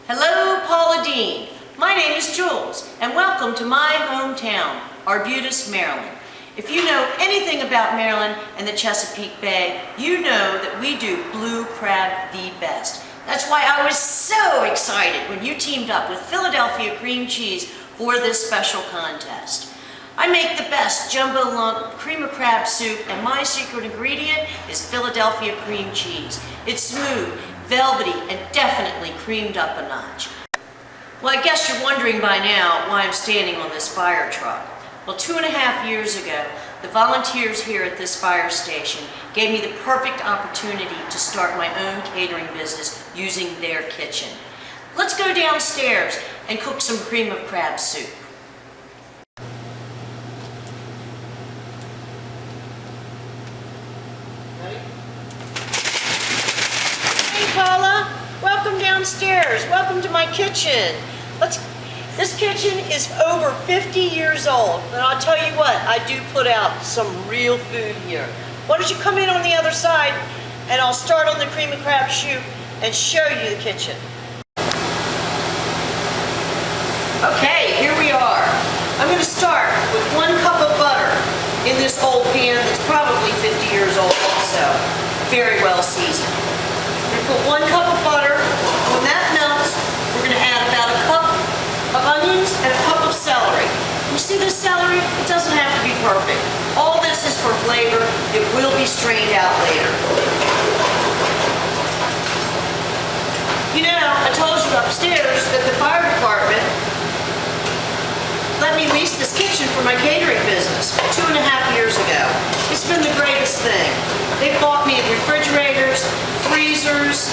Hello, Paula Dean. My name is Jules, and welcome to my hometown, Arbutus, Maryland. If you know anything about Maryland and the Chesapeake Bay, you know that we do blue crab the best. That's why I was so excited when you teamed up with Philadelphia cream cheese for this special contest. I make the best jumbo lump cream of crab soup, and my secret ingredient is Philadelphia cream cheese. It's smooth, velvety, and definitely creamed up a notch. Well, I guess you're wondering by now why I'm standing on this fire truck. Well, 2.5 years ago, the volunteers here at this fire station gave me the perfect opportunity to start my own catering business using their kitchen. Let's go downstairs and cook some cream of crab soup. Hey Paula, welcome downstairs. Welcome to my kitchen. This kitchen is over 50 years old, and I'll tell you what, I do put out some real food here. Why don't you come in on the other side, and I'll start on the cream of crab soup and show you the kitchen. Okay, here we are. I'm going to start with 1 cup of butter in this old pan that's probably 50 years old also, very well seasoned. We're going to put 1 cup of butter. When that melts, we're going to add about a cup of onions and a cup of celery. You see this celery? It doesn't have to be perfect. All this is for flavor. It will be strained out later. You know, I told you upstairs that the fire department let me lease this kitchen for my catering business 2.5 years ago. It's been the greatest thing. They bought me refrigerators, freezers.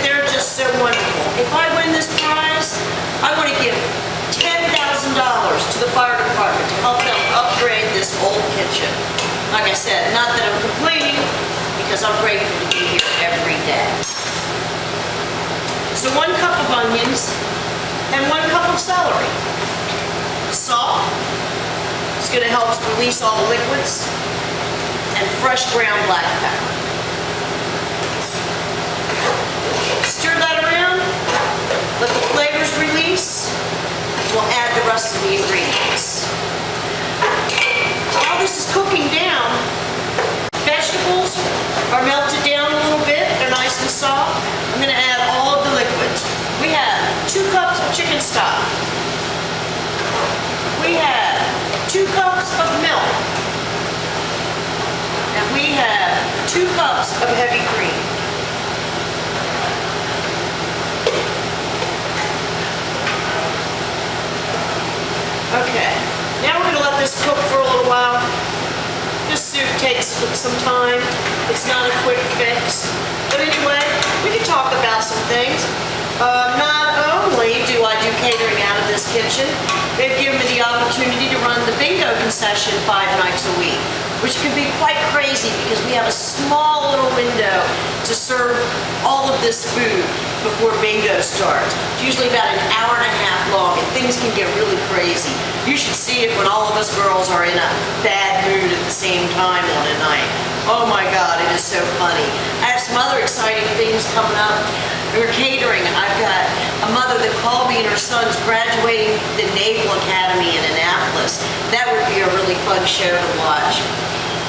They're just so wonderful. If I win this prize, I want to give $10,000 to the fire department to help them upgrade this old kitchen. Like I said, not that I'm complaining, because I'm grateful to be here every day. So 1 cup of onions and 1 cup of celery. Salt. It's going to help us release all the liquids. And fresh ground black pepper. Stir that around. Let the flavors release. We'll add the rest of the ingredients. While this is cooking down, vegetables are melted down a little bit. They're nice and soft. I'm going to add all of the liquids. We have 2 cups of chicken stock. We have 2 cups of milk. And we have 2 cups of heavy cream. Okay, now we're going to let this cook for a little while. This soup takes some time. It's not a quick fix. But anyway, we can talk about some things. Not only do I do catering out of this kitchen, they've given me the opportunity to run the bingo concession 5 nights a week, which can be quite crazy because we have a small little window to serve all of this food before bingo starts. It's usually about an hour and a half long, and things can get really crazy. You should see it when all of us girls are in a bad mood at the same time on a night. Oh my God, it is so funny. I have some other exciting things coming up. We're catering. I've got a mother that called me and her son's graduating the Naval Academy in Annapolis. That would be a really fun show to watch.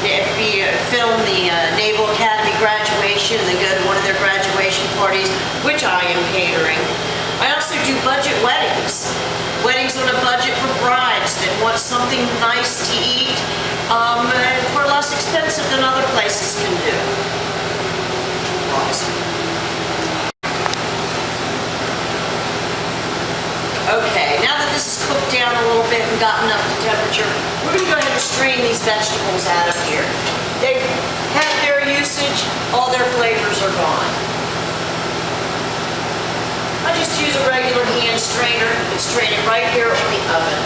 It'd be film the Naval Academy graduation and then go to one of their graduation parties, which I am catering. I also do budget weddings. Weddings on a budget for brides that want something nice to eat for less expensive than other places can do. Awesome. Okay, now that this is cooked down a little bit and gotten up to temperature, we're going to go ahead and strain these vegetables out of here. They've had their usage, all their flavors are gone. I just use a regular hand strainer and strain it right here in the oven.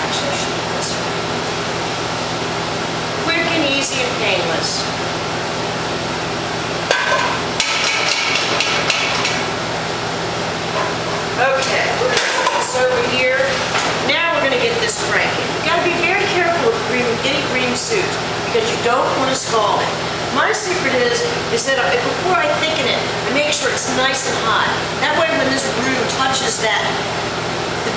Actually, I should do this one. Quick and easy and painless. Okay, we're going to put this over here. Now we're going to get this cranking. You've got to be very careful with any cream soups because you don't want to scald it. My my secret is that before I thicken it, I make sure it's nice and hot. That way when this roux touches the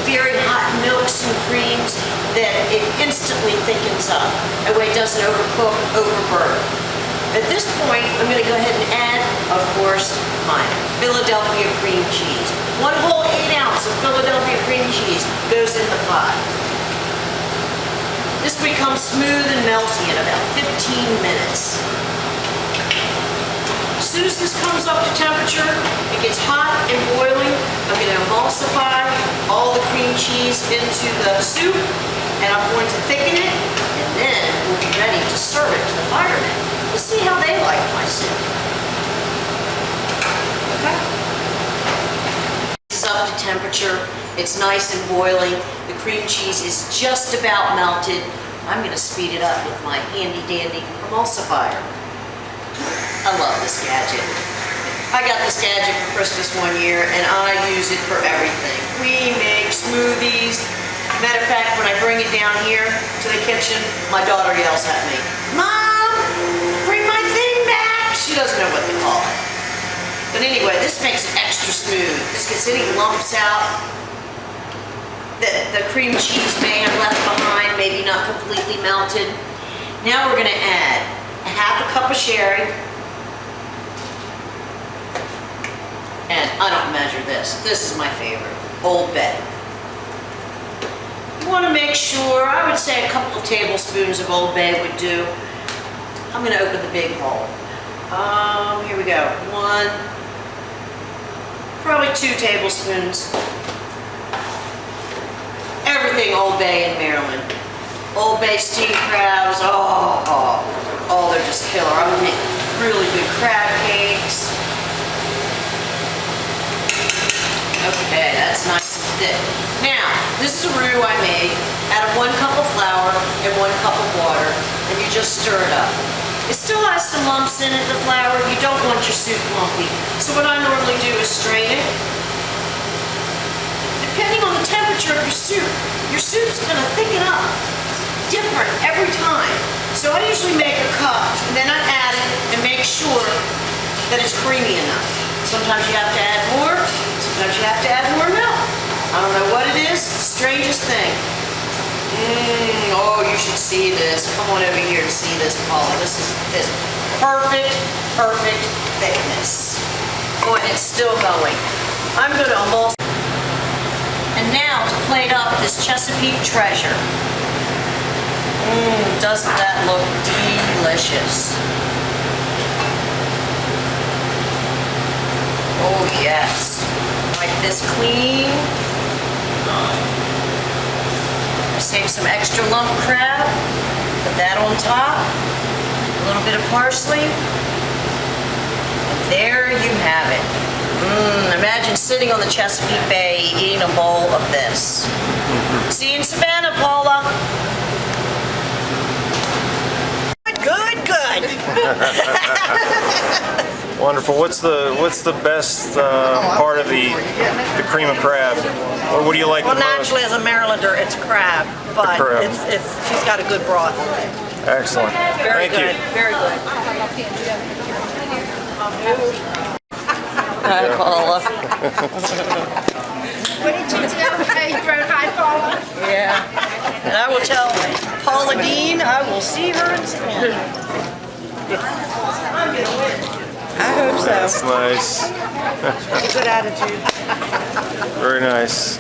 very hot milks and creams, that it instantly thickens up. That way it doesn't overcook, overburn. At this point, I'm going to go ahead and add, of course, my Philadelphia cream cheese. 1 whole 8 ounce of Philadelphia cream cheese goes in the pot. This becomes smooth and melty in about 15 minutes. As soon as this comes up to temperature, it gets hot and boiling, I'm going to emulsify all the cream cheese into the soup, and I'm going to thicken it, and then we'll be ready to serve it to the firemen. Let's see how they like my soup. Okay? This is up to temperature. It's nice and boiling. The cream cheese is just about melted. I'm going to speed it up with my handy dandy emulsifier. I love this gadget. I got this gadget for Christmas one year and I use it for everything. We make smoothies. Matter of fact, when I bring it down here to the kitchen, my daughter yells at me, "Mom, bring my thing back!" She doesn't know what to call it. But anyway, this makes it extra smooth. This gets any lumps out that the cream cheese may have left behind, maybe not completely melted. Now we're going to add a half a cup of sherry. And I don't measure this. This is my favorite, Old Bay. You want to make sure, I would say a couple of tablespoons of Old Bay would do. I'm going to open the big bowl. Here we go. 1, probably 2 tablespoons. Everything Old Bay in Maryland. Old Bay steamed crabs, oh, they're just killer. I'm going to make really good crab cakes. Okay, that's nice and thick. Now, this is a roux I made out of 1 cup of flour and 1 cup of water, and you just stir it up. It still has some lumps in it, the flour. You don't want your soup lumpy. So what I normally do is strain it. Depending on the temperature of your soup's going to thicken up different every time. So I usually make a cup, and then I add it and make sure that it's creamy enough. Sometimes you have to add more, sometimes you have to add more milk. I don't know what it is, it's the strangest thing. Oh, you should see this. Come on over here and see this, Paula. This is perfect thickness. Oh, and it's still going. I'm going to almost... And now to plate up this Chesapeake treasure. Doesn't that look delicious? Oh yes, like this clean. Save some extra lump crab, put that on top, a little bit of parsley, and there you have it. Imagine sitting on the Chesapeake Bay eating a bowl of this. See you in Savannah, Paula. Good. Wonderful. What's the best part of the cream of crab? What do you like the most? Naturally, as a Marylander, it's crab, but crab. she's got a good broth. Excellent. Very Thank good. you. Very good. Hi, Paula. What did you do? You wrote hi, Paula? Yeah. And I will tell Paula Dean I will see her in Savannah. I hope so. That's nice. Good attitude. Very nice.